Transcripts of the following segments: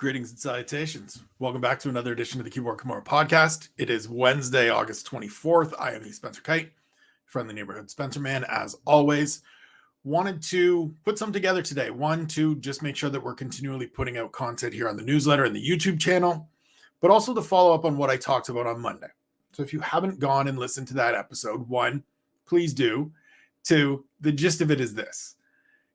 Greetings and salutations. Welcome back to another edition of the Keyboard Kimura podcast. It is Wednesday, August 24th. I am Spencer Kite, friendly neighborhood Spencer man, as always. Wanted to put some together today. One, to just make sure that we're continually putting out content here on the newsletter and the YouTube channel, but also to follow up on what I talked about on Monday. So if you haven't gone and listened to that episode, one, please do. Two, the gist of it is this.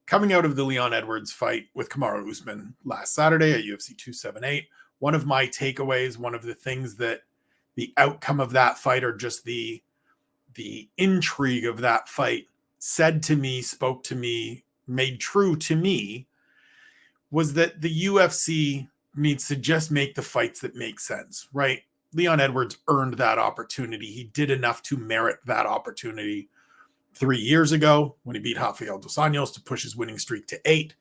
Coming out of the Leon Edwards fight with Kamaru Usman last Saturday at UFC 278, one of my takeaways, one of the things that the outcome of that fight, or just the intrigue of that fight, said to me, spoke to me, made true to me, was that the UFC needs to just make the fights that make sense, right? Leon Edwards earned that opportunity. He did enough to merit that opportunity 3 years ago when he beat Rafael dos Anjos to push his winning streak to 8.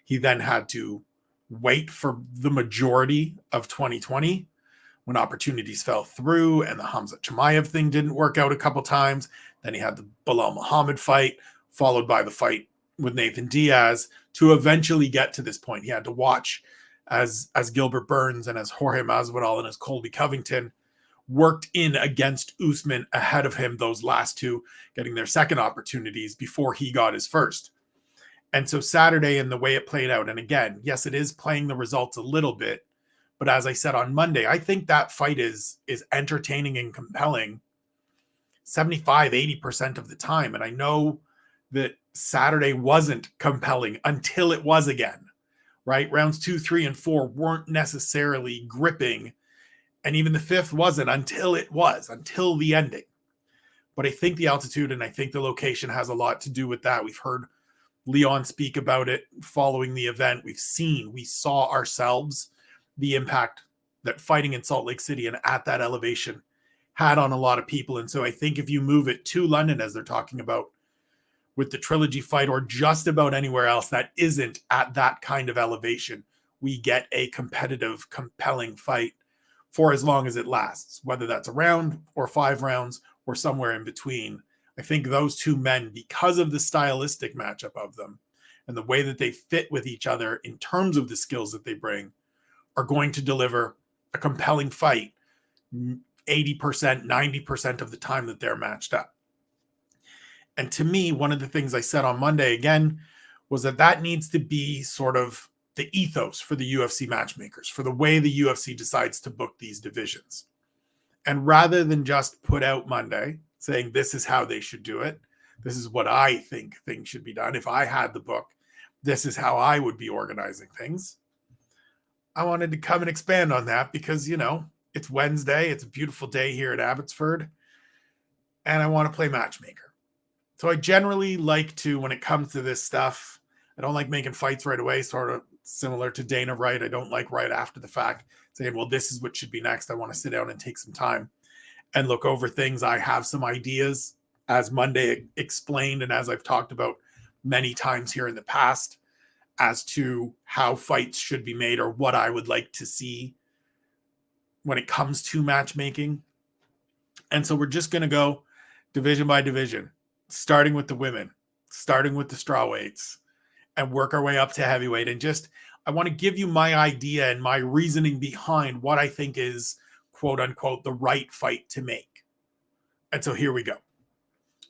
He then had to wait for the majority of 2020 when opportunities fell through and the Hamza Chimaev thing didn't work out a couple times. Then he had the Bilal Muhammad fight, followed by the fight with Nathan Diaz to eventually get to this point. He had to watch as Gilbert Burns and as Jorge Masvidal and as Colby Covington worked in against Usman ahead of him, those last two getting their second opportunities before he got his first. And so Saturday, and the way it played out, and again, yes, it is playing the results a little bit, but as I said on Monday, I think that fight is entertaining and compelling 75-80% of the time. And I know that Saturday wasn't compelling until it was again, right? Rounds 2, 3, and 4 weren't necessarily gripping. And even the fifth wasn't until the ending. But I think the altitude and I think the location has a lot to do with that. We've heard Leon speak about it following the event. We saw ourselves the impact that fighting in Salt Lake City and at that elevation had on a lot of people. And so I think if you move it to London, as they're talking about with the trilogy fight, or just about anywhere else that isn't at that kind of elevation, we get a competitive, compelling fight for as long as it lasts, whether that's a round or 5 rounds or somewhere in between. I think those two men, because of the stylistic matchup of them and the way that they fit with each other in terms of the skills that they bring, are going to deliver a compelling fight 80%, 90% of the time that they're matched up. And to me, one of the things I said on Monday again was that needs to be sort of the ethos for the UFC matchmakers, for the way the UFC decides to book these divisions. And rather than just put out Monday saying this is how they should do it, this is what I think things should be done. If I had the book, this is how I would be organizing things. I wanted to come and expand on that because, it's Wednesday. It's a beautiful day here at Abbotsford. And I want to play matchmaker. So I generally like to, when it comes to this stuff, I don't like making fights right away, sort of similar to Dana White. I don't like right after the fact saying, well, this is what should be next. I want to sit down and take some time and look over things. I have some ideas, as Monday explained, and as I've talked about many times here in the past, as to how fights should be made or what I would like to see when it comes to matchmaking. And so we're just going to go division by division, starting with the women, starting with the strawweights, and work our way up to heavyweight. And I want to give you my idea and my reasoning behind what I think is, quote unquote, the right fight to make. And so here we go.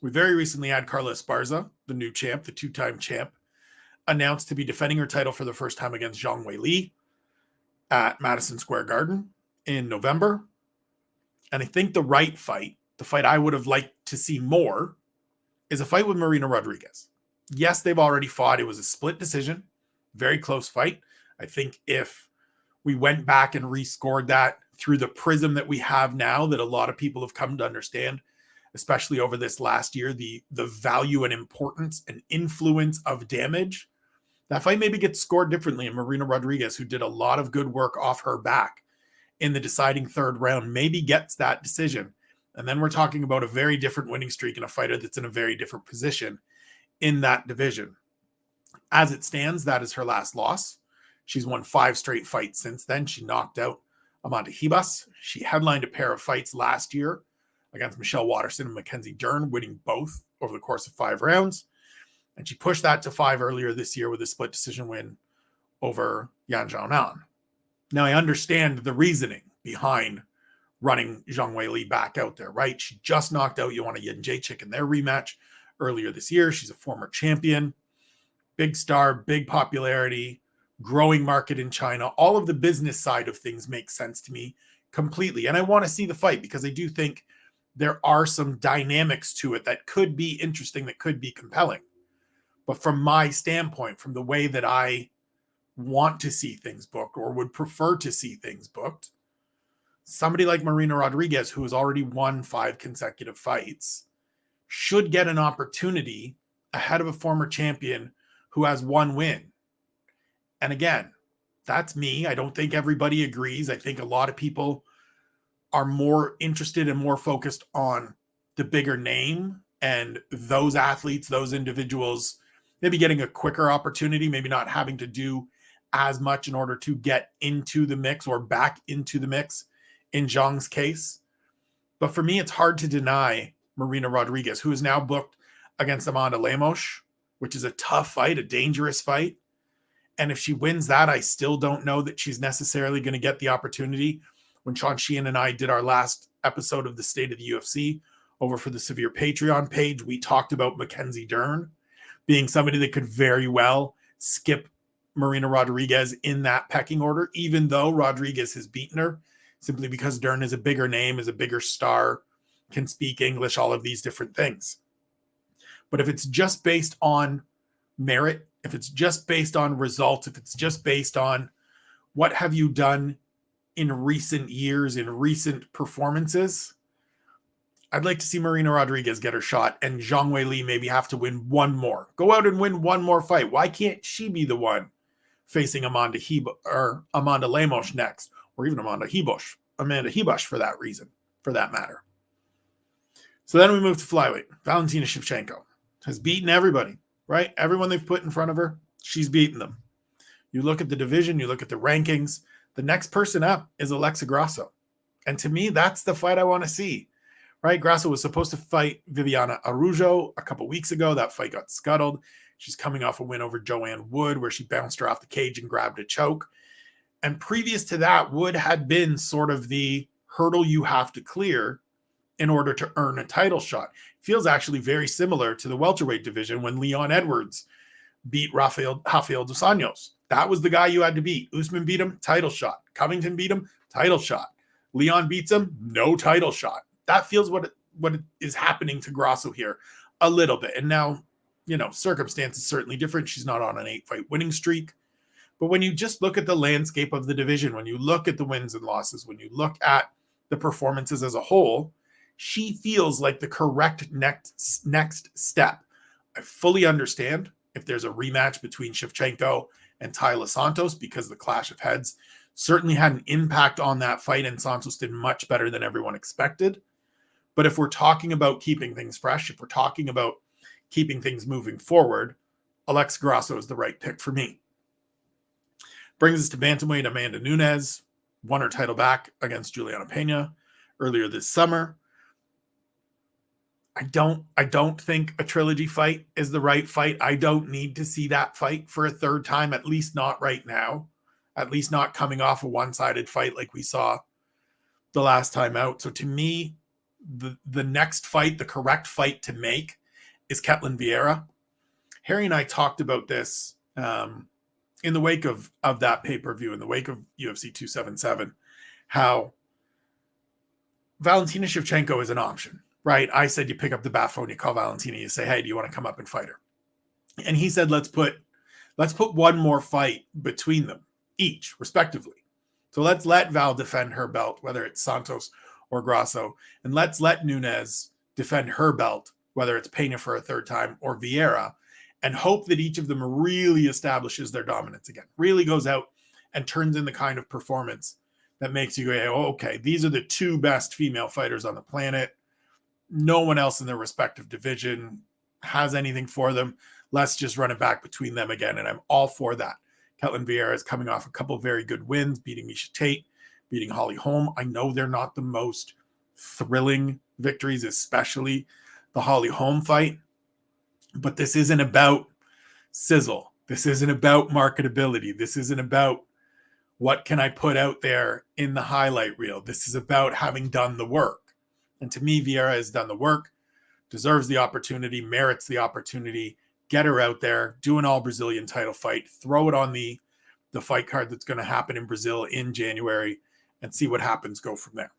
We very recently had Carla Esparza, the new champ, the 2-time champ, announced to be defending her title for the first time against Zhang Weili at Madison Square Garden in November. And I think the right fight, the fight I would have liked to see more, is a fight with Marina Rodriguez. Yes, they've already fought. It was a split decision, very close fight. I think if we went back and rescored that through the prism that we have now, that a lot of people have come to understand, especially over this last year, the value and importance and influence of damage, that fight maybe gets scored differently. And Marina Rodriguez, who did a lot of good work off her back in the deciding third round, maybe gets that decision. And then we're talking about a very different winning streak and a fighter that's in a very different position in that division. As it stands, that is her last loss. She's won 5 straight fights since then. She knocked out Amanda Ribas. She headlined a pair of fights last year against Michelle Waterson and Mackenzie Dern, winning both over the course of 5 rounds. And she pushed that to 5 earlier this year with a split decision win over Yan Zhaonan. Now, I understand the reasoning behind running Zhang Weili back out there, right? She just knocked out Joanna Jędrzejczyk in their rematch earlier this year. She's a former champion, big star, big popularity, growing market in China. All of the business side of things makes sense to me completely. And I want to see the fight because I do think there are some dynamics to it that could be interesting, that could be compelling. But from my standpoint, from the way that I want to see things booked or would prefer to see things booked, somebody like Marina Rodriguez, who has already won 5 consecutive fights, should get an opportunity ahead of a former champion who has 1 win. And again, that's me. I don't think everybody agrees. I think a lot of people are more interested and more focused on the bigger name and those athletes, those individuals, maybe getting a quicker opportunity, maybe not having to do as much in order to get into the mix or back into the mix in Zhang's case. But for me, it's hard to deny Marina Rodriguez, who is now booked against Amanda Lemos, which is a tough fight, a dangerous fight. And if she wins that, I still don't know that she's necessarily going to get the opportunity. When Sean Sheehan and I did our last episode of the State of the UFC over for the Severe Patreon page, we talked about Mackenzie Dern being somebody that could very well skip Marina Rodriguez in that pecking order, even though Rodriguez has beaten her, simply because Dern is a bigger name, is a bigger star, can speak English, all of these different things. But if it's just based on merit, if it's just based on results, if it's just based on what have you done in recent years, in recent performances, I'd like to see Marina Rodriguez get her shot and Zhang Weili maybe have to win 1 more. Go out and win 1 more fight. Why can't she be the one facing Amanda Lemos next, or even Amanda Hebus for that reason, for that matter? So then we move to flyweight. Valentina Shevchenko has beaten everybody, right? Everyone they've put in front of her, she's beaten them. You look at the division, you look at the rankings, the next person up is Alexa Grasso. And to me, that's the fight I want to see, right? Grasso was supposed to fight Viviana Araujo a couple weeks ago. That fight got scuttled. She's coming off a win over Joanne Wood, where she bounced her off the cage and grabbed a choke. And previous to that, Wood had been sort of the hurdle you have to clear in order to earn a title shot. Feels actually very similar to the welterweight division when Leon Edwards beat Rafael dos Anjos. That was the guy you had to beat. Usman beat him, title shot. Covington beat him, title shot. Leon beats him, no title shot. That feels what is happening to Grasso here a little bit. And now, circumstances certainly different. She's not on an 8-fight winning streak. But when you just look at the landscape of the division, when you look at the wins and losses, when you look at the performances as a whole, she feels like the correct next step. I fully understand if there's a rematch between Shevchenko and Taila Santos, because the clash of heads certainly had an impact on that fight, and Santos did much better than everyone expected. But if we're talking about keeping things fresh, if we're talking about keeping things moving forward, Alexa Grasso is the right pick for me. Brings us to bantamweight. Amanda Nunes won her title back against Juliana Pena earlier this summer. I don't think a trilogy fight is the right fight. I don't need to see that fight for a 3rd time, at least not right now. At least not coming off a one-sided fight like we saw the last time out. So to me, the next fight, the correct fight to make, is Ketlen Vieira. Harry and I talked about this in the wake of that pay-per-view, in the wake of UFC 277, how Valentina Shevchenko is an option. Right. I said, you pick up the bat phone, you call Valentina, you say, hey, do you want to come up and fight her? And he said, let's put 1 more fight between them each, respectively. So let's let Val defend her belt, whether it's Santos or Grasso. And let's let Nunes defend her belt, whether it's Pena for a 3rd time or Vieira, and hope that each of them really establishes their dominance again, really goes out and turns in the kind of performance that makes you go, oh, okay, these are the 2 best female fighters on the planet. No one else in their respective division has anything for them. Let's just run it back between them again. And I'm all for that. Ketlen Vieira is coming off a couple of very good wins, beating Miesha Tate, beating Holly Holm. I know they're not the most thrilling victories, especially the Holly Holm fight. But this isn't about sizzle. This isn't about marketability. This isn't about What can I put out there in the highlight reel? This is about having done the work. And to me, Vieira has done the work, deserves the opportunity, merits the opportunity. Get her out there, do an all-Brazilian title fight, throw it on the fight card that's going to happen in Brazil in January, and see what happens, go from there.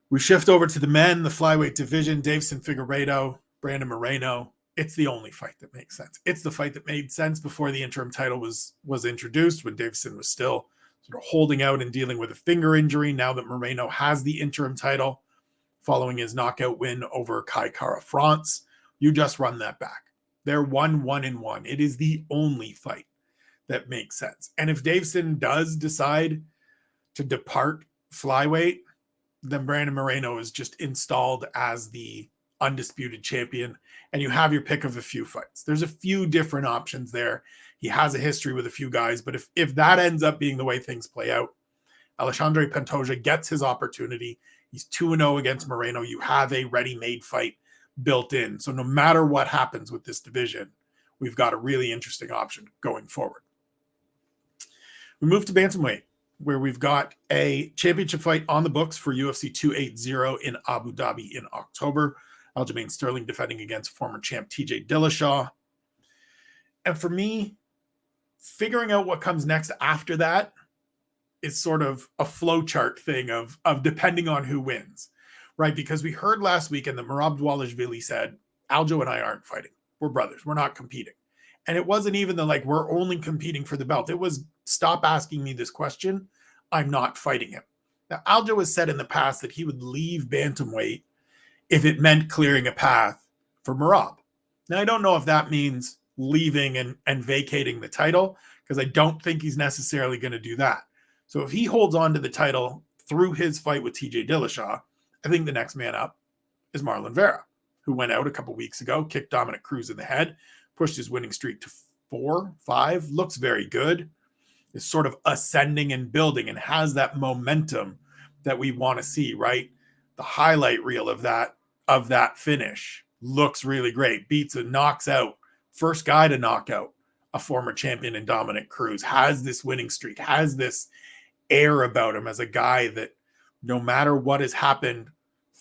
We shift over to the men, the flyweight division, Deiveson, Figueiredo, Brandon Moreno. It's the only fight that makes sense. It's the fight that made sense before the interim title was introduced, when Deiveson was still sort of holding out and dealing with a finger injury. Now that Moreno has the interim title following his knockout win over Kai Kara France, you just run that back. They're 1-1-1. It is the only fight that makes sense. And if Deiveson does decide to depart flyweight, then Brandon Moreno is just installed as the undisputed champion, and you have your pick of a few fights. There's a few different options there. He has a history with a few guys, but if that ends up being the way things play out, Alexandre Pantoja gets his opportunity. He's 2-0 against Moreno. You have a ready-made fight built in. So no matter what happens with this division, we've got a really interesting option going forward. We move to Bantamweight, where we've got a championship fight on the books for UFC 280 in Abu Dhabi in October. Aljamain Sterling defending against former champ TJ Dillashaw. And for me, figuring out what comes next after that is sort of a flowchart thing of depending on who wins, right? Because we heard last weekend that Merab Dvalishvili said, Aljo and I aren't fighting. We're brothers. We're not competing. And it wasn't even the like, we're only competing for the belt. It was, stop asking me this question. I'm not fighting him. Now, Aljo has said in the past that he would leave Bantamweight if it meant clearing a path for Merab. Now, I don't know if that means leaving and vacating the title, because I don't think he's necessarily going to do that. So if he holds on to the title through his fight with TJ Dillashaw, I think the next man up is Marlon Vera, who went out a couple weeks ago, kicked Dominic Cruz in the head, pushed his winning streak to 4-5, looks very good, is sort of ascending and building and has that momentum that we want to see, right? The highlight reel of that finish looks really great. Beats and knocks out, first guy to knock out a former champion in Dominic Cruz, has this winning streak, has this air about him as a guy that no matter what has happened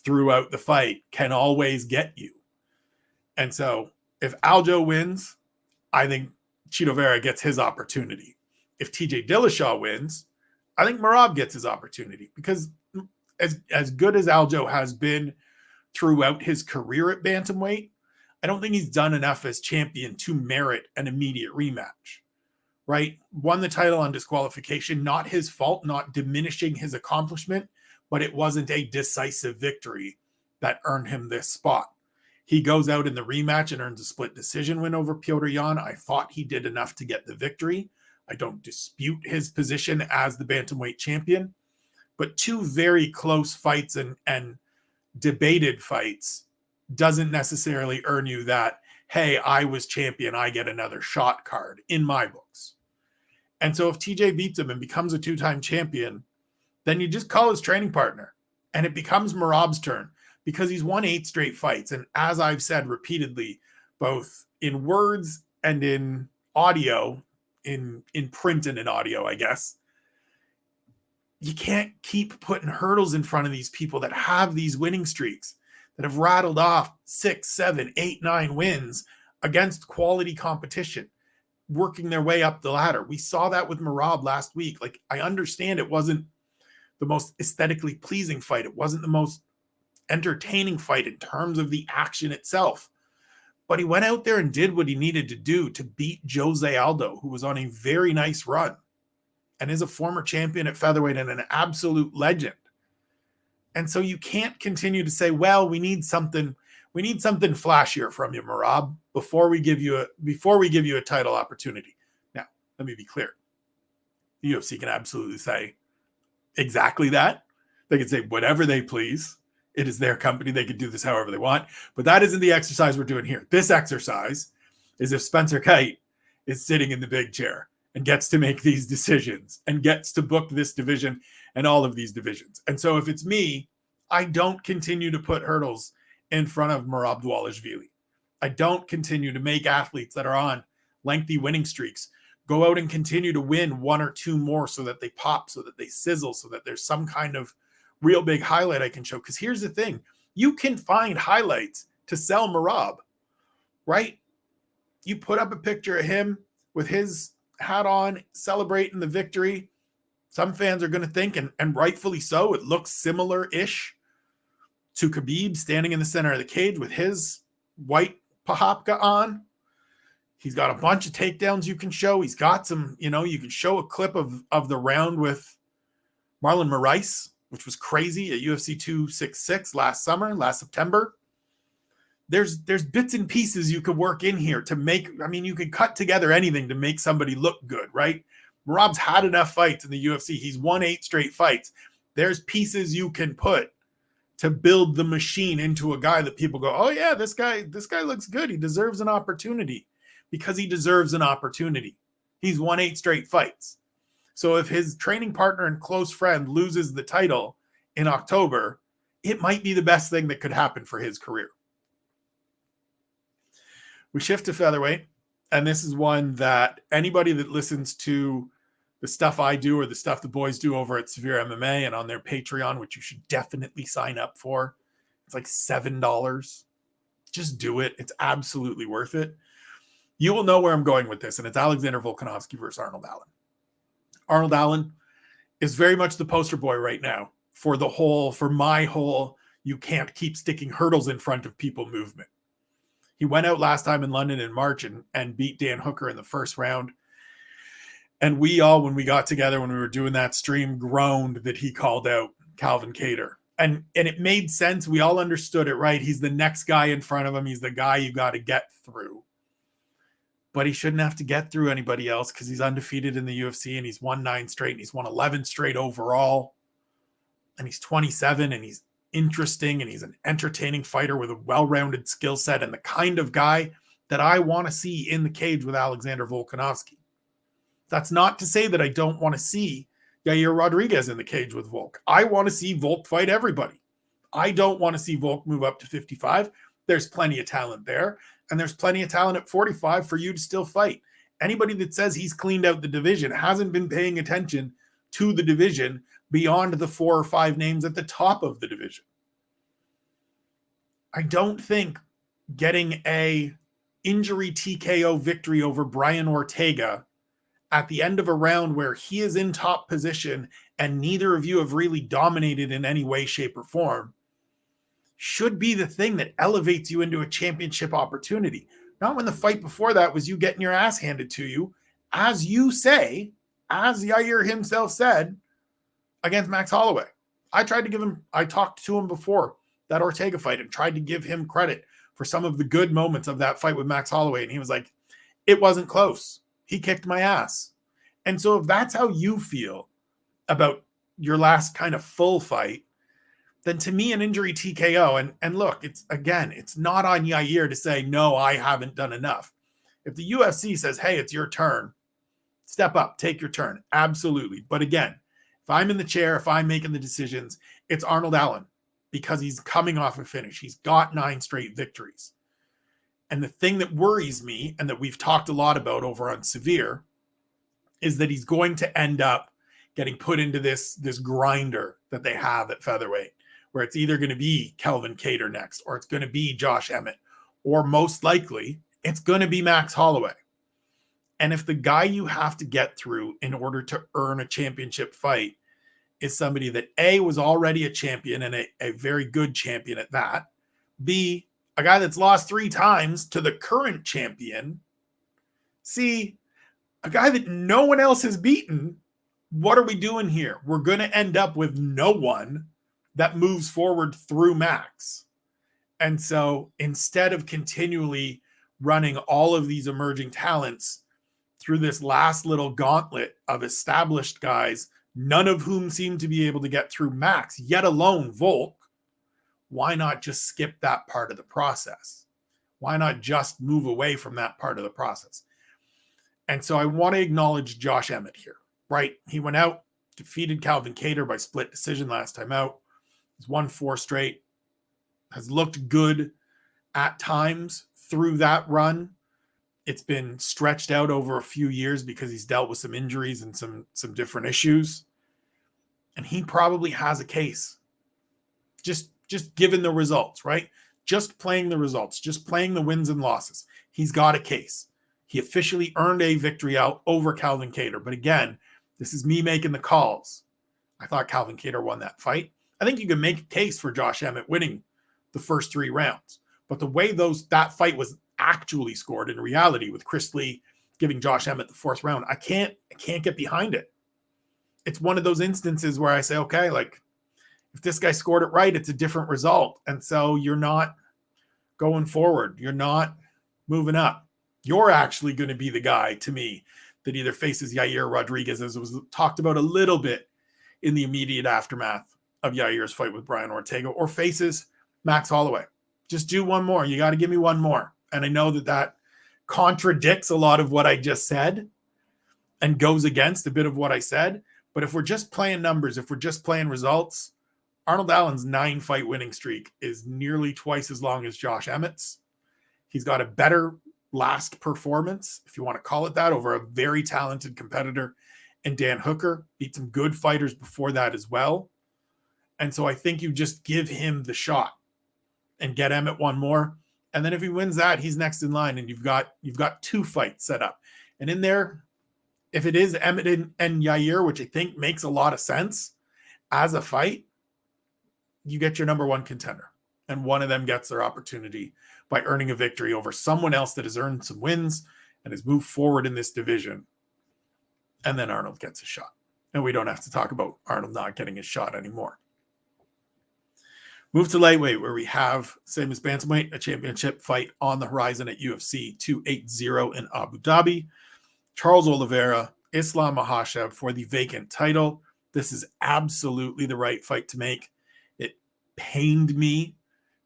throughout the fight can always get you. And so if Aljo wins, I think Chito Vera gets his opportunity. If TJ Dillashaw wins, I think Merab gets his opportunity, because as good as Aljo has been throughout his career at Bantamweight, I don't think he's done enough as champion to merit an immediate rematch, right? Won the title on disqualification, not his fault, not diminishing his accomplishment, but it wasn't a decisive victory that earned him this spot. He goes out in the rematch and earns a split decision win over Petr Yan. I thought he did enough to get the victory. I don't dispute his position as the Bantamweight champion, but two very close fights and debated fights doesn't necessarily earn you that, hey, I was champion, I get another shot card in my books. And so if TJ beats him and becomes a two-time champion, then you just call his training partner and it becomes Merab's turn, because he's won 8 straight fights. And as I've said repeatedly, both in words and in audio, in print and in audio, I guess, you can't keep putting hurdles in front of these people that have these winning streaks, that have rattled off 6, 7, 8, 9 wins against quality competition, working their way up the ladder. We saw that with Merab last week. Like, I understand it wasn't the most aesthetically pleasing fight. It wasn't the most entertaining fight in terms of the action itself. But he went out there and did what he needed to do to beat Jose Aldo, who was on a very nice run and is a former champion at featherweight and an absolute legend. And so you can't continue to say, well, we need something flashier from you, Merab, before we give you a title opportunity. Now, let me be clear. The UFC can absolutely say exactly that. They can say whatever they please. It is their company. They can do this however they want. But that isn't the exercise we're doing here. This exercise is if Spencer Kite is sitting in the big chair and gets to make these decisions and gets to book this division and all of these divisions. And so if it's me, I don't continue to put hurdles in front of Merab Dvalishvili. I don't continue to make athletes that are on lengthy winning streaks Go out and continue to win one or two more so that they pop, so that they sizzle, so that there's some kind of real big highlight I can show. Because here's the thing. You can find highlights to sell Merab, right? You put up a picture of him with his hat on, celebrating the victory. Some fans are going to think, and rightfully so, it looks similar-ish to Khabib standing in the center of the cage with his white pahapka on. He's got a bunch of takedowns you can show. He's got some, you can show a clip of the round with Marlon Moraes, which was crazy at UFC 266 last September. There's bits and pieces you could work in here to make, you could cut together anything to make somebody look good, right? Merab's had enough fights in the UFC. He's won 8 straight fights. There's pieces you can put to build the machine into a guy that people go, oh yeah, this guy looks good. He deserves an opportunity, because he deserves an opportunity. He's won 8 straight fights. So if his training partner and close friend loses the title in October, it might be the best thing that could happen for his career. We shift to featherweight, and this is one that anybody that listens to the stuff I do or the stuff the boys do over at Severe MMA and on their Patreon, which you should definitely sign up for. It's like $7. Just do it. It's absolutely worth it. You will know where I'm going with this, and it's Alexander Volkanovski versus Arnold Allen. Arnold Allen is very much the poster boy right now for my whole you can't keep sticking hurdles in front of people movement. He went out last time in London in March and beat Dan Hooker in the first round. And we all, when we got together, when we were doing that stream, groaned that he called out Calvin Kattar. And it made sense. We all understood it, right? He's the next guy in front of him. He's the guy you got to get through. But he shouldn't have to get through anybody else because he's undefeated in the UFC and he's won 9 straight and he's won 11 straight overall. And he's 27 and he's interesting and he's an entertaining fighter with a well-rounded skill set and the kind of guy that I want to see in the cage with Alexander Volkanovski. That's not to say that I don't want to see Yair Rodriguez in the cage with Volk. I want to see Volk fight everybody. I don't want to see Volk move up to 55. There's plenty of talent there, and there's plenty of talent at 45 for you to still fight. Anybody that says he's cleaned out the division hasn't been paying attention to the division beyond the 4 or 5 names at the top of the division. I don't think getting a injury TKO victory over Brian Ortega at the end of a round where he is in top position and neither of you have really dominated in any way, shape, or form should be the thing that elevates you into a championship opportunity. Not when the fight before that was you getting your ass handed to you, as you say, as Yair himself said, against Max Holloway. I talked to him before that Ortega fight and tried to give him credit for some of the good moments of that fight with Max Holloway. And he was like, it wasn't close. He kicked my ass. And so if that's how you feel about your last kind of full fight, then to me, an injury TKO, and look, it's not on Yair to say, no, I haven't done enough. If the UFC says, hey, it's your turn, step up, take your turn. Absolutely. But again, if I'm in the chair, if I'm making the decisions, it's Arnold Allen because he's coming off a finish. He's got 9 straight victories. And the thing that worries me, and that we've talked a lot about over on Severe, is that he's going to end up getting put into this grinder that they have at featherweight, where it's either going to be Calvin Kattar next, or it's going to be Josh Emmett, or most likely it's going to be Max Holloway. And if the guy you have to get through in order to earn a championship fight is somebody that A, was already a champion and a very good champion at that, B, a guy that's lost 3 times to the current champion, C, a guy that no one else has beaten, what are we doing here? We're going to end up with no one that moves forward through Max. And so instead of continually running all of these emerging talents through this last little gauntlet of established guys, none of whom seem to be able to get through Max, yet alone Volk, why not just skip that part of the process? Why not just move away from that part of the process? And so I want to acknowledge Josh Emmett here, right? He went out, defeated Calvin Kattar by split decision last time out. He's won 4 straight, has looked good at times through that run. It's been stretched out over a few years because he's dealt with some injuries and some different issues. And he probably has a case. Just given the results, right? Just playing the results, just playing the wins and losses. He's got a case. He officially earned a victory out over Calvin Kattar. But again, this is me making the calls. I thought Calvin Kattar won that fight. I think you can make a case for Josh Emmett winning the first 3 rounds. But the way that fight was actually scored in reality, with Chris Lee giving Josh Emmett the 4th round, I can't get behind it. It's one of those instances where I say, okay, like, if this guy scored it right, it's a different result. And so you're not going forward. You're not moving up. You're actually going to be the guy, to me, that either faces Yair Rodriguez, as was talked about a little bit in the immediate aftermath of Yair's fight with Brian Ortega, or faces Max Holloway. Just do one more. You got to give me one more. And I know that contradicts a lot of what I just said and goes against a bit of what I said. But if we're just playing numbers, if we're just playing results, Arnold Allen's 9-fight winning streak is nearly twice as long as Josh Emmett's. He's got a better last performance, if you want to call it that, over a very talented competitor in Dan Hooker. Beat some good fighters before that as well. And so I think you just give him the shot and get Emmett one more. And then if he wins that, he's next in line, and you've got 2 fights set up. And in there, if it is Emmett and Yair, which I think makes a lot of sense as a fight, you get your number 1 contender. And one of them gets their opportunity by earning a victory over someone else that has earned some wins and has moved forward in this division. And then Arnold gets a shot. And we don't have to talk about Arnold not getting his shot anymore. Move to lightweight, where we have, same as Bantamweight, a championship fight on the horizon at UFC 280 in Abu Dhabi. Charles Oliveira, Islam Makhachev for the vacant title. This is absolutely the right fight to make. It pained me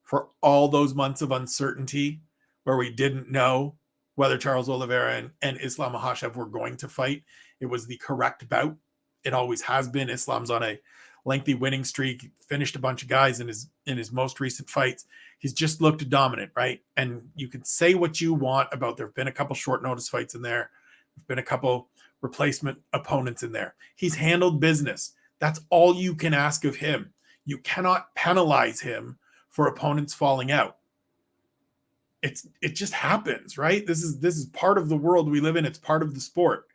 for all those months of uncertainty where we didn't know whether Charles Oliveira and Islam Makhachev were going to fight. It was the correct bout. It always has been. Islam's on a lengthy winning streak, finished a bunch of guys in his most recent fights. He's just looked dominant, right? And you can say what you want about, there have been a couple short notice fights in there. There've been a couple replacement opponents in there. He's handled business. That's all you can ask of him. You cannot penalize him for opponents falling out. It just happens, right? This is part of the world we live in. It's part of the sport.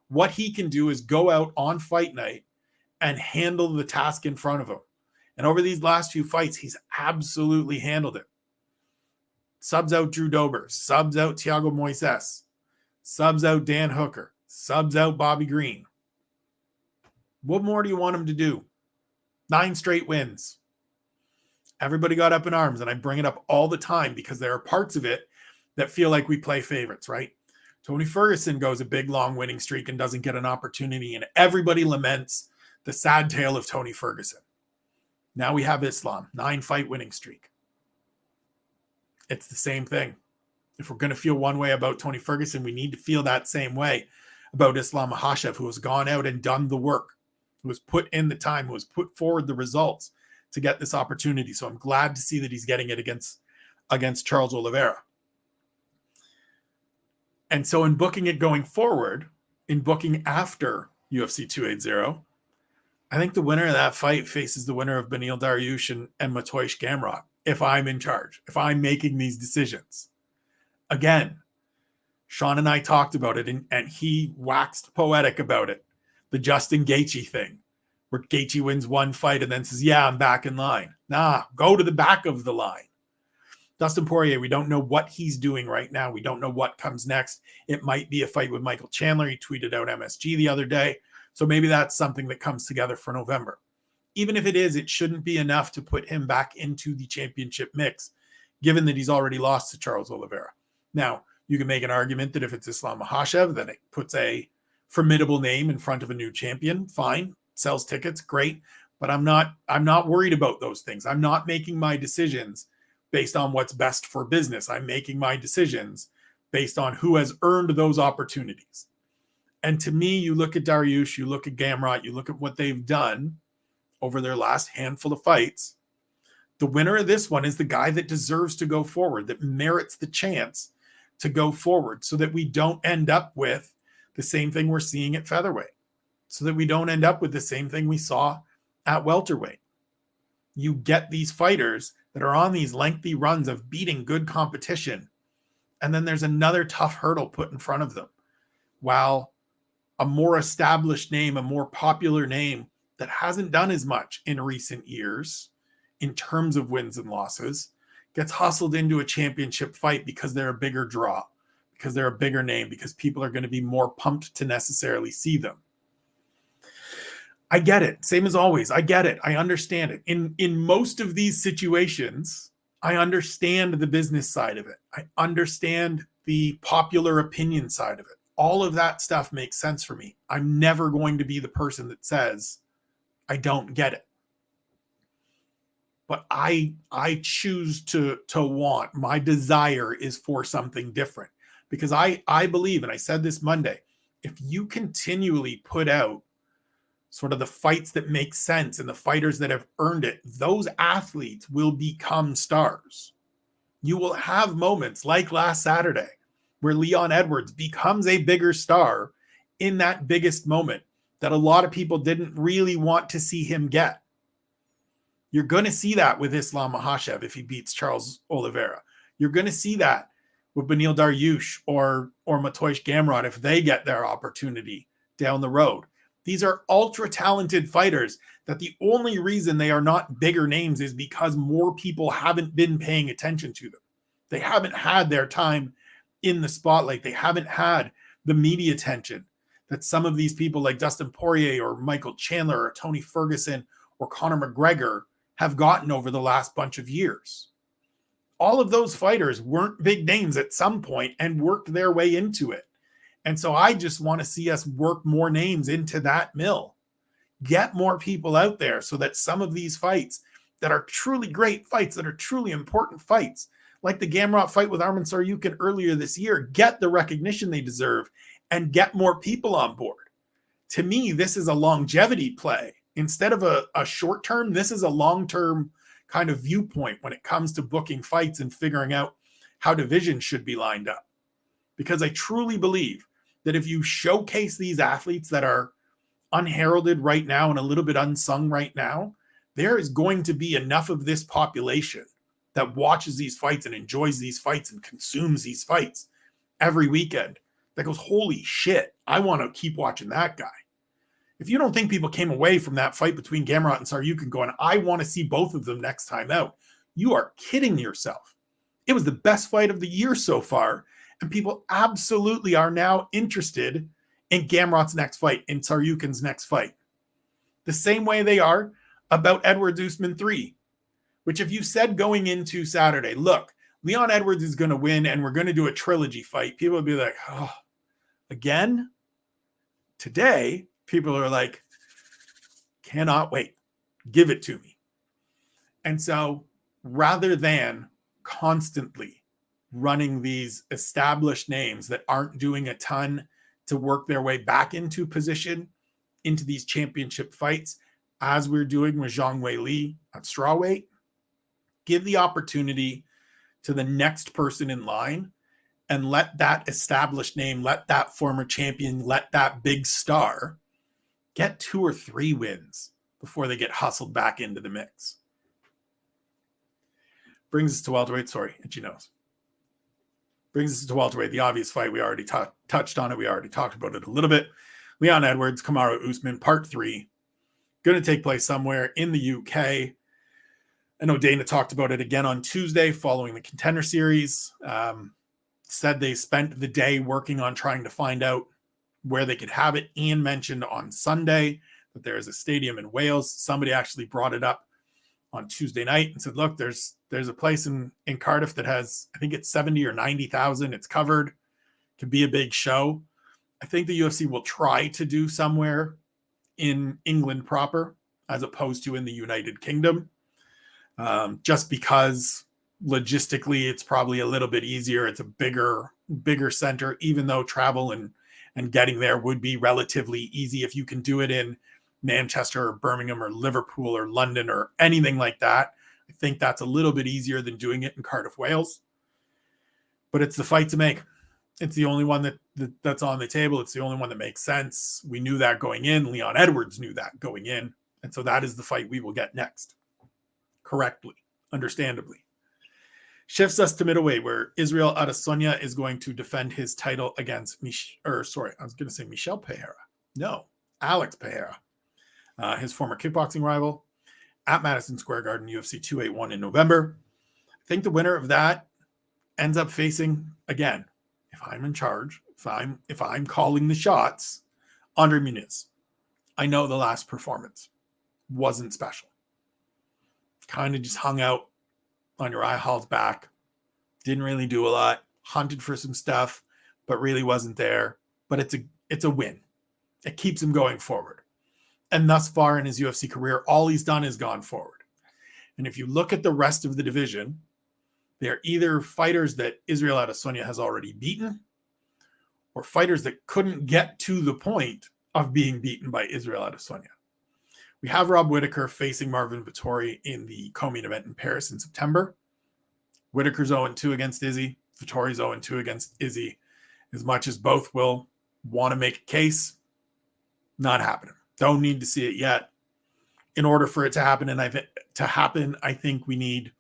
What he can do is go out on fight night and handle the task in front of him. And over these last few fights, he's absolutely handled it. Subs out Drew Dober, subs out Thiago Moises, subs out Dan Hooker, subs out Bobby Green. What more do you want him to do? 9 straight wins. Everybody got up in arms, and I bring it up all the time because there are parts of it that feel like we play favorites, right? Tony Ferguson goes a big, long winning streak and doesn't get an opportunity, and everybody laments the sad tale of Tony Ferguson. Now we have Islam, 9-fight winning streak. It's the same thing. If we're going to feel one way about Tony Ferguson, we need to feel that same way about Islam Makhachev, who has gone out and done the work, who has put in the time, who has put forward the results to get this opportunity. So I'm glad to see that he's getting it against Charles Oliveira. And so in booking it going forward, in booking after UFC 280, I think the winner of that fight faces the winner of Beneil Dariush and Mateusz Gamrot, if I'm in charge, if I'm making these decisions. Again, Sean and I talked about it, and he waxed poetic about it. The Justin Gaethje thing, where Gaethje wins one fight and then says, yeah, I'm back in line. Nah, go to the back of the line. Dustin Poirier, we don't know what he's doing right now. We don't know what comes next. It might be a fight with Michael Chandler. He tweeted out MSG the other day. So maybe that's something that comes together for November. Even if it is, it shouldn't be enough to put him back into the championship mix, given that he's already lost to Charles Oliveira. Now, you can make an argument that if it's Islam Makhachev, then it puts a formidable name in front of a new champion. Fine, sells tickets, great. But I'm not worried about those things. I'm not making my decisions based on what's best for business. I'm making my decisions based on who has earned those opportunities. And to me, you look at Dariush, you look at Gamrot, you look at what they've done over their last handful of fights. The winner of this one is the guy that deserves to go forward, that merits the chance to go forward so that we don't end up with the same thing we're seeing at featherweight, so that we don't end up with the same thing we saw at welterweight. You get these fighters that are on these lengthy runs of beating good competition, and then there's another tough hurdle put in front of them, while a more established name, a more popular name that hasn't done as much in recent years in terms of wins and losses gets hustled into a championship fight because they're a bigger draw, because they're a bigger name, because people are going to be more pumped to necessarily see them. I get it. Same as always. I get it. I understand it. In most of these situations, I understand the business side of it. I understand the popular opinion side of it. All of that stuff makes sense for me. I'm never going to be the person that says, I don't get it. But I choose to want, my desire is for something different. Because I believe, and I said this Monday, if you continually put out sort of the fights that make sense and the fighters that have earned it, those athletes will become stars. You will have moments like last Saturday where Leon Edwards becomes a bigger star in that biggest moment that a lot of people didn't really want to see him get. You're going to see that with Islam Makhachev if he beats Charles Oliveira. You're going to see that with Beneil Dariush or Matoish Gamrot if they get their opportunity down the road. These are ultra-talented fighters that the only reason they are not bigger names is because more people haven't been paying attention to them. They haven't had their time in the spotlight. They haven't had the media attention that some of these people like Dustin Poirier or Michael Chandler or Tony Ferguson or Conor McGregor have gotten over the last bunch of years. All of those fighters weren't big names at some point and worked their way into it. And so I just want to see us work more names into that mill, get more people out there so that some of these fights that are truly great fights, that are truly important fights, like the Gamrot fight with Arman Tsarukyan earlier this year, get the recognition they deserve and get more people on board. To me, this is a longevity play. Instead of a short term, this is a long-term kind of viewpoint when it comes to booking fights and figuring out how divisions should be lined up. Because I truly believe that if you showcase these athletes that are unheralded right now and a little bit unsung right now, there is going to be enough of this population that watches these fights and enjoys these fights and consumes these fights every weekend that goes, holy shit, I want to keep watching that guy. If you don't think people came away from that fight between Gamrot and Tsarukyan going, I want to see both of them next time out, you are kidding yourself. It was the best fight of the year so far. And people absolutely are now interested in Gamrot's next fight, in Tsarukyan's next fight. The same way they are about Edwards Usman 3, which if you said going into Saturday, look, Leon Edwards is going to win and we're going to do a trilogy fight, people would be like, oh, again? Today, people are like, cannot wait. Give it to me. And so rather than constantly running these established names that aren't doing a ton to work their way back into position into these championship fights, as we're doing with Zhang Weili at Strawweight, give the opportunity to the next person in line and let that established name, let that former champion, let that big star get 2 or 3 wins before they get hustled back into the mix. Brings us to welterweight. Sorry, itchy nose. Brings us to welterweight, the obvious fight. We already touched on it. We already talked about it a little bit. Leon Edwards, Kamaru Usman, part 3. Going to take place somewhere in the UK. I know Dana talked about it again on Tuesday following the Contender Series. Said they spent the day working on trying to find out where they could have it. Ian mentioned on Sunday that there is a stadium in Wales. Somebody actually brought it up on Tuesday night and said, look, there's a place in Cardiff that has, I think it's 70 or 90,000. It's covered. Could be a big show. I think the UFC will try to do somewhere in England proper as opposed to in the United Kingdom. Just because logistically it's probably a little bit easier. It's a bigger center, even though travel and getting there would be relatively easy if you can do it in Manchester or Birmingham or Liverpool or London or anything like that. I think that's a little bit easier than doing it in Cardiff, Wales. But it's the fight to make. It's the only one that's on the table. It's the only one that makes sense. We knew that going in. Leon Edwards knew that going in. And so that is the fight we will get next. Correctly, understandably. Shifts us to middleweight, where Israel Adesanya is going to defend his title against Michel Pereira. No, Alex Pereira, his former kickboxing rival, at Madison Square Garden, UFC 281 in November. I think the winner of that ends up facing, again, if I'm in charge, if I'm calling the shots, Andre Muniz. I know the last performance wasn't special. Kind of just hung out on Uriah Hall's back. Didn't really do a lot. Hunted for some stuff, but really wasn't there. But it's a win. It keeps him going forward. And thus far in his UFC career, all he's done is gone forward. And if you look at the rest of the division, they're either fighters that Israel Adesanya has already beaten or fighters that couldn't get to the point of being beaten by Israel Adesanya. We have Rob Whittaker facing Marvin Vettori in the co-main event in Paris in September. Whittaker's 0-2 against Izzy. Vettori's 0-2 against Izzy. As much as both will want to make a case, not happening. Don't need to see it yet. In order for it to happen, I think we need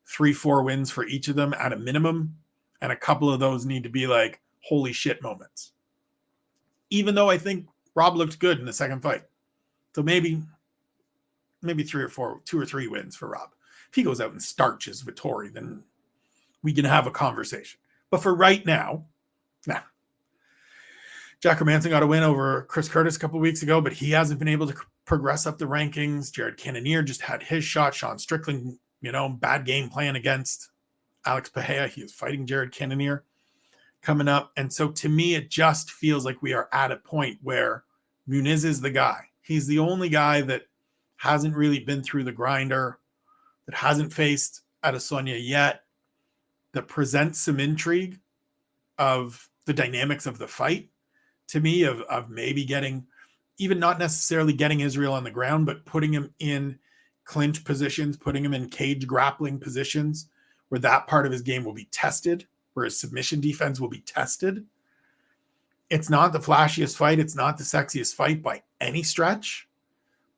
3-4 wins for each of them at a minimum, and a couple of those need to be like holy shit moments. Even though I think Rob looked good in the second fight. So maybe 2 or 3 wins for Rob. If he goes out and starches Vettori, then we can have a conversation. But for right now, nah. Jack Hermanson got a win over Chris Curtis a couple weeks ago, but he hasn't been able to progress up the rankings. Jared Cannonier just had his shot. Sean Strickland, bad game plan against Alex Pereira. He is fighting Jared Cannonier coming up. And so to me, it just feels like we are at a point where Muniz is the guy. He's the only guy that hasn't really been through the grinder, that hasn't faced Adesanya yet, that presents some intrigue of the dynamics of the fight to me, of maybe getting, even not necessarily getting Israel on the ground, but putting him in clinch positions, putting him in cage grappling positions where that part of his game will be tested, where his submission defense will be tested. It's not the flashiest fight. It's not the sexiest fight by any stretch.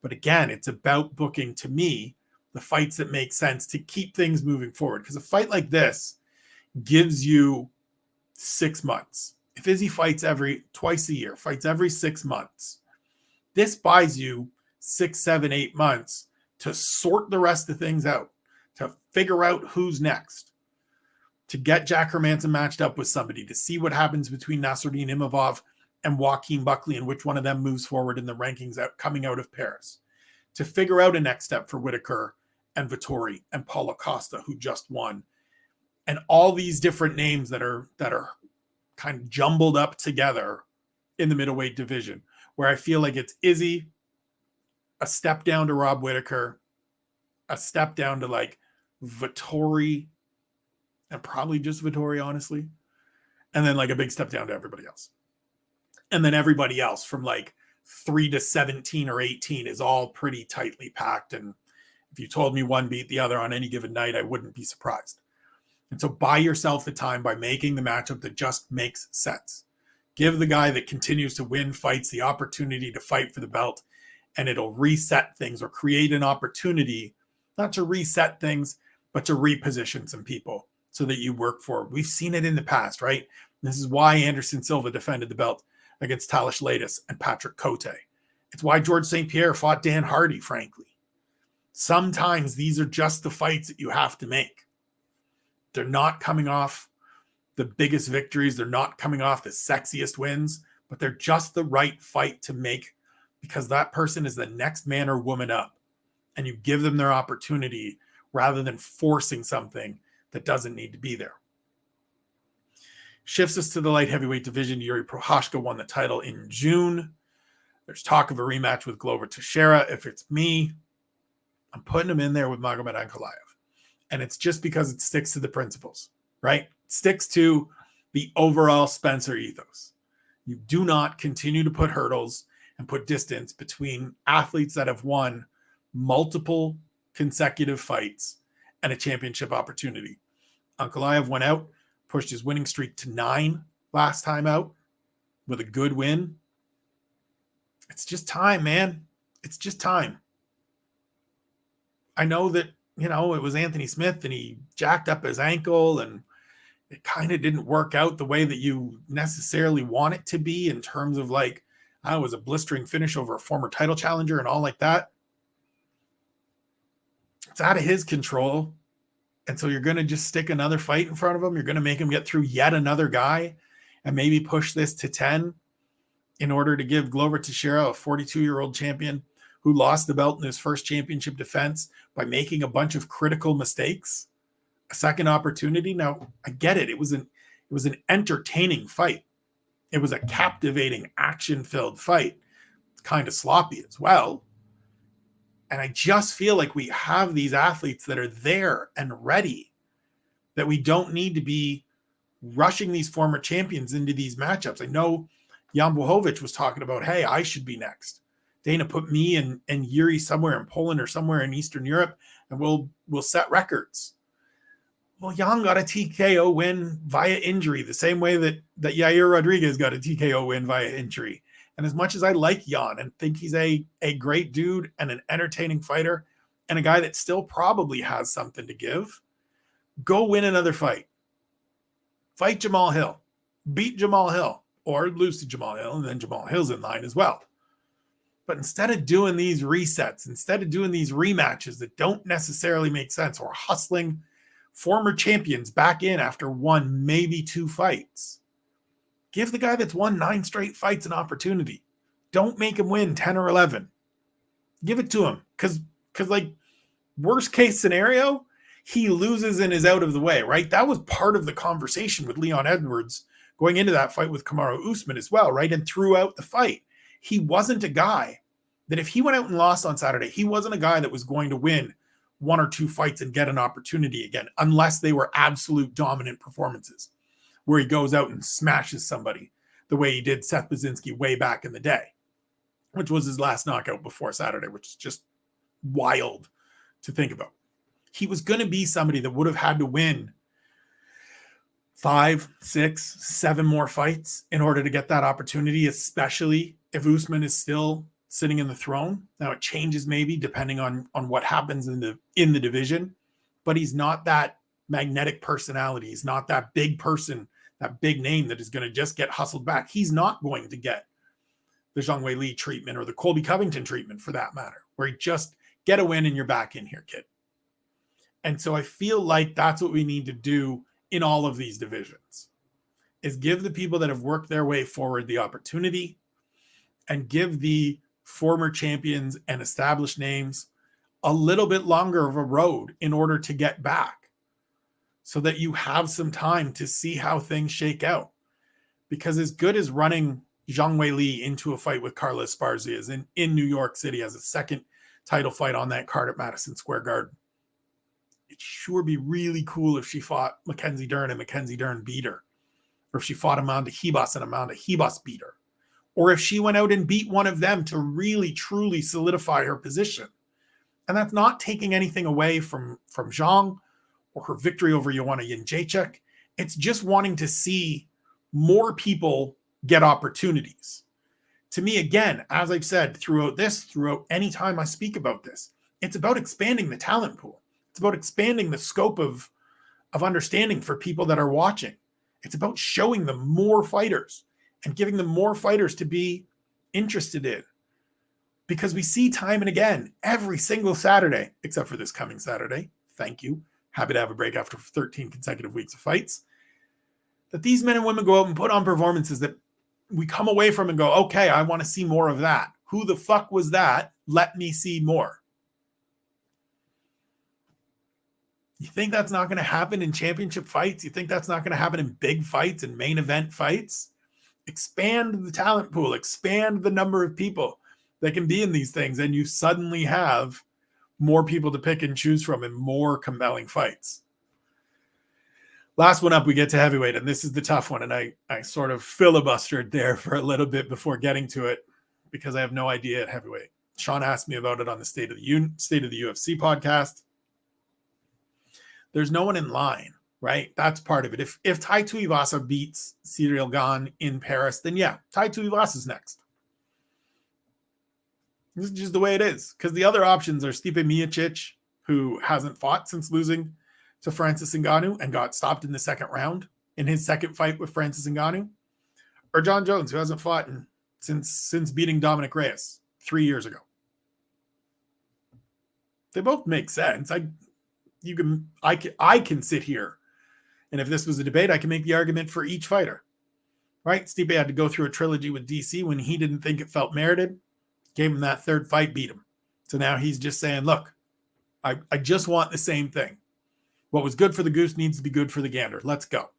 But again, it's about booking, to me, the fights that make sense to keep things moving forward. Because a fight like this gives you 6 months. If Izzy fights twice a year, fights every 6 months, this buys you 6, 7, 8 months to sort the rest of things out, to figure out who's next, to get Jack Hermanson matched up with somebody, to see what happens between Nasruddin Imavov and Joaquin Buckley and which one of them moves forward in the rankings coming out of Paris, to figure out a next step for Whittaker and Vettori and Paulo Costa, who just won, and all these different names that are kind of jumbled up together in the middleweight division, where I feel like it's Izzy, a step down to Rob Whittaker, a step down to like Vettori, and probably just Vettori, honestly, and then like a big step down to everybody else. And then everybody else from like 3 to 17 or 18 is all pretty tightly packed. And if you told me one beat the other on any given night, I wouldn't be surprised. And so buy yourself the time by making the matchup that just makes sense. Give the guy that continues to win fights the opportunity to fight for the belt, and it'll reset things or create an opportunity, not to reset things, but to reposition some people so that you work forward. We've seen it in the past, right? This is why Anderson Silva defended the belt against Talish Latis and Patrick Cote. It's why George St. Pierre fought Dan Hardy, frankly. Sometimes these are just the fights that you have to make. They're not coming off the biggest victories. They're not coming off the sexiest wins, but they're just the right fight to make because that person is the next man or woman up. And you give them their opportunity rather than forcing something that doesn't need to be there. Shifts us to the light heavyweight division. Yuri Prochazka won the title in June. There's talk of a rematch with Glover Teixeira. If it's me, I'm putting him in there with Magomed Ankalaev. And it's just because it sticks to the principles, right? It sticks to the overall Spencer ethos. You do not continue to put hurdles and put distance between athletes that have won multiple consecutive fights and a championship opportunity. Ankalaev went out pushed his winning streak to 9 last time out with a good win. It's just time, man. It's just time. I know that, it was Anthony Smith and he jacked up his ankle and it kind of didn't work out the way that you necessarily want it to be in terms of like, it was a blistering finish over a former title challenger and all like that. It's out of his control. And so you're going to just stick another fight in front of him. You're going to make him get through yet another guy and maybe push this to 10 in order to give Glover Teixeira, a 42-year-old champion who lost the belt in his first championship defense by making a bunch of critical mistakes, a second opportunity. Now, I get it. It was an entertaining fight. It was a captivating, action-filled fight. It's kind of sloppy as well. And I just feel like we have these athletes that are there and ready, that we don't need to be rushing these former champions into these matchups. I know Jan Blachowicz was talking about, hey, I should be next. Dana, put me and Yuri somewhere in Poland or somewhere in Eastern Europe, and we'll set records. Well, Jan got a TKO win via injury, the same way that Yair Rodriguez got a TKO win via injury. And as much as I like Jan and think he's a great dude and an entertaining fighter and a guy that still probably has something to give, go win another fight. Fight Jamal Hill. Beat Jamal Hill. Or lose to Jamal Hill, and then Jamal Hill's in line as well. But instead of doing these resets, instead of doing these rematches that don't necessarily make sense, or hustling former champions back in after 1, maybe 2 fights, give the guy that's won 9 straight fights an opportunity. Don't make him win 10 or 11. Give it to him. Because like, worst case scenario, he loses and is out of the way, right? That was part of the conversation with Leon Edwards going into that fight with Kamaru Usman as well, right? And throughout the fight, he wasn't a guy that if he went out and lost on Saturday, he wasn't a guy that was going to win 1 or 2 fights and get an opportunity again, unless they were absolute dominant performances where he goes out and smashes somebody the way he did Seth Baczynski way back in the day, which was his last knockout before Saturday, which is just wild to think about. He was going to be somebody that would have had to win 5, 6, 7 more fights in order to get that opportunity, especially if Usman is still sitting in the throne. Now it changes maybe depending on what happens in the division, but he's not that magnetic personality. He's not that big person, that big name that is going to just get hustled back. He's not going to get the Zhang Weili treatment or the Colby Covington treatment for that matter, where he just get a win and you're back in here, kid. And so I feel like that's what we need to do in all of these divisions, is give the people that have worked their way forward the opportunity and give the former champions and established names a little bit longer of a road in order to get back so that you have some time to see how things shake out. Because as good as running Zhang Weili into a fight with Carla Esparza is in New York City as a second title fight on that card at Madison Square Garden, it'd sure be really cool if she fought Mackenzie Dern and Mackenzie Dern beat her. Or if she fought Amanda Ribas and Amanda Ribas beat her. Or if she went out and beat one of them to really, truly solidify her position. And that's not taking anything away from Zhang or her victory over Joanna Jędrzejczyk. It's just wanting to see more people get opportunities. To me, again, as I've said throughout any time I speak about this, it's about expanding the talent pool. It's about expanding the scope of understanding for people that are watching. It's about showing them more fighters and giving them more fighters to be interested in. Because we see time and again, every single Saturday, except for this coming Saturday, thank you, happy to have a break after 13 consecutive weeks of fights, that these men and women go out and put on performances that we come away from and go, okay, I want to see more of that. Who the fuck was that? Let me see more. You think that's not going to happen in championship fights? You think that's not going to happen in big fights and main event fights? Expand the talent pool, expand the number of people that can be in these things, and you suddenly have more people to pick and choose from and more compelling fights. Last one up, we get to heavyweight, and this is the tough one, and I sort of filibustered there for a little bit before getting to it because I have no idea at heavyweight. Sean asked me about it on the State of the UFC podcast. There's no one in line right? That's part of it. If Tai Tuivasa beats Ciryl Gane in Paris, then yeah, Tai Tuivasa's next. This is just the way it is. Because the other options are Stipe Miocic, who hasn't fought since losing to Francis Ngannou and got stopped in the second round in his second fight with Francis Ngannou, or John Jones, who hasn't fought since beating Dominic Reyes 3 years ago. They both make sense. I can sit here, and if this was a debate, I can make the argument for each fighter. Right? Stipe had to go through a trilogy with DC when he didn't think it felt merited. Gave him that third fight, beat him. So now he's just saying, look, I just want the same thing. What was good for the goose needs to be good for the gander. Let's go.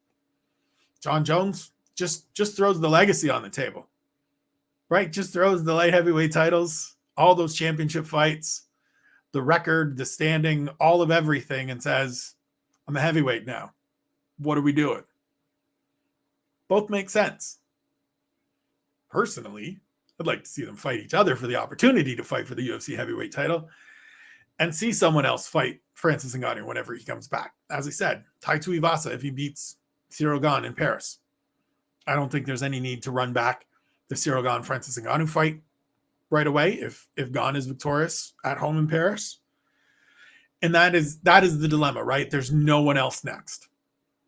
John Jones just throws the legacy on the table. Right? Just throws the light heavyweight titles, all those championship fights, the record, the standing, all of everything, and says, I'm a heavyweight now. What are we doing? Both make sense. Personally, I'd like to see them fight each other for the opportunity to fight for the UFC heavyweight title and see someone else fight Francis Ngannou whenever he comes back. As I said, Tai Tuivasa, if he beats Ciryl Gane in Paris. I don't think there's any need to run back the Ciryl Gane Francis Ngannou fight right away if Gane is victorious at home in Paris. And that is the dilemma, right? There's no one else next.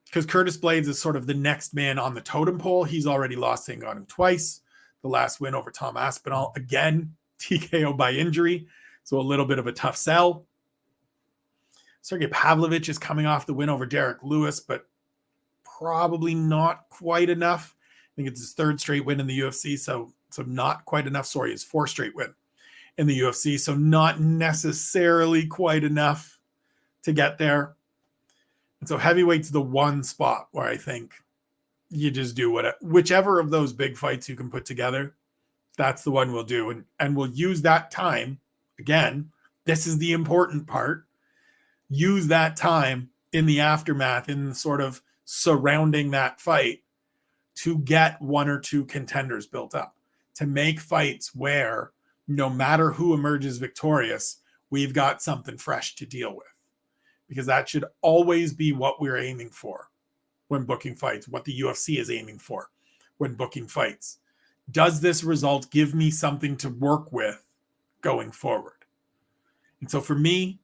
Because Curtis Blaydes is sort of the next man on the totem pole. He's already lost to Ngannou twice. The last win over Tom Aspinall, again, TKO by injury. So a little bit of a tough sell. Sergey Pavlovich is coming off the win over Derek Lewis, but probably not quite enough. I think it's his third straight win in the UFC, so not quite enough. Sorry, his fourth straight win in the UFC, so not necessarily quite enough to get there. And so heavyweight's the one spot where I think you just do whichever of those big fights you can put together, that's the one we'll do. And we'll use that time. Again, this is the important part. Use that time in the aftermath, in the sort of surrounding that fight, to get one or two contenders built up, to make fights where no matter who emerges victorious, we've got something fresh to deal with. Because that should always be what we're aiming for when booking fights, what the UFC is aiming for when booking fights. Does this result give me something to work with going forward? And so for me,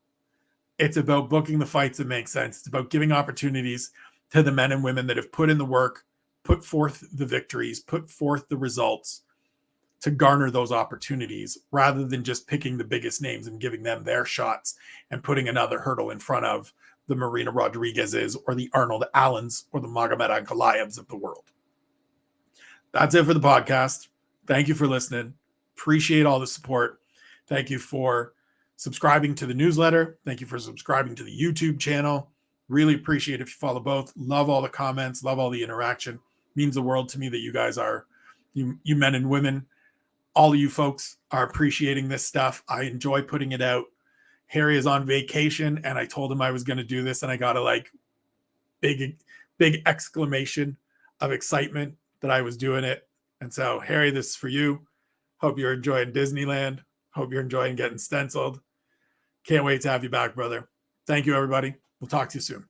it's about booking the fights that make sense. It's about giving opportunities to the men and women that have put in the work, put forth the victories, put forth the results to garner those opportunities, rather than just picking the biggest names and giving them their shots and putting another hurdle in front of the Marina Rodriguez's or the Arnold Allens or the Magomed Ankalaevs of the world. That's it for the podcast. Thank you for listening. Appreciate all the support. Thank you for subscribing to the newsletter. Thank you for subscribing to the YouTube channel. Really appreciate if you follow both. Love all the comments. Love all the interaction. Means the world to me that you guys are, you men and women, all of you folks are appreciating this stuff. I enjoy putting it out. Harry is on vacation, and I told him I was going to do this, and I got a big exclamation of excitement that I was doing it. And so, Harry, this is for you. Hope you're enjoying Disneyland. Hope you're enjoying getting stenciled. Can't wait to have you back, brother. Thank you, everybody. We'll talk to you soon.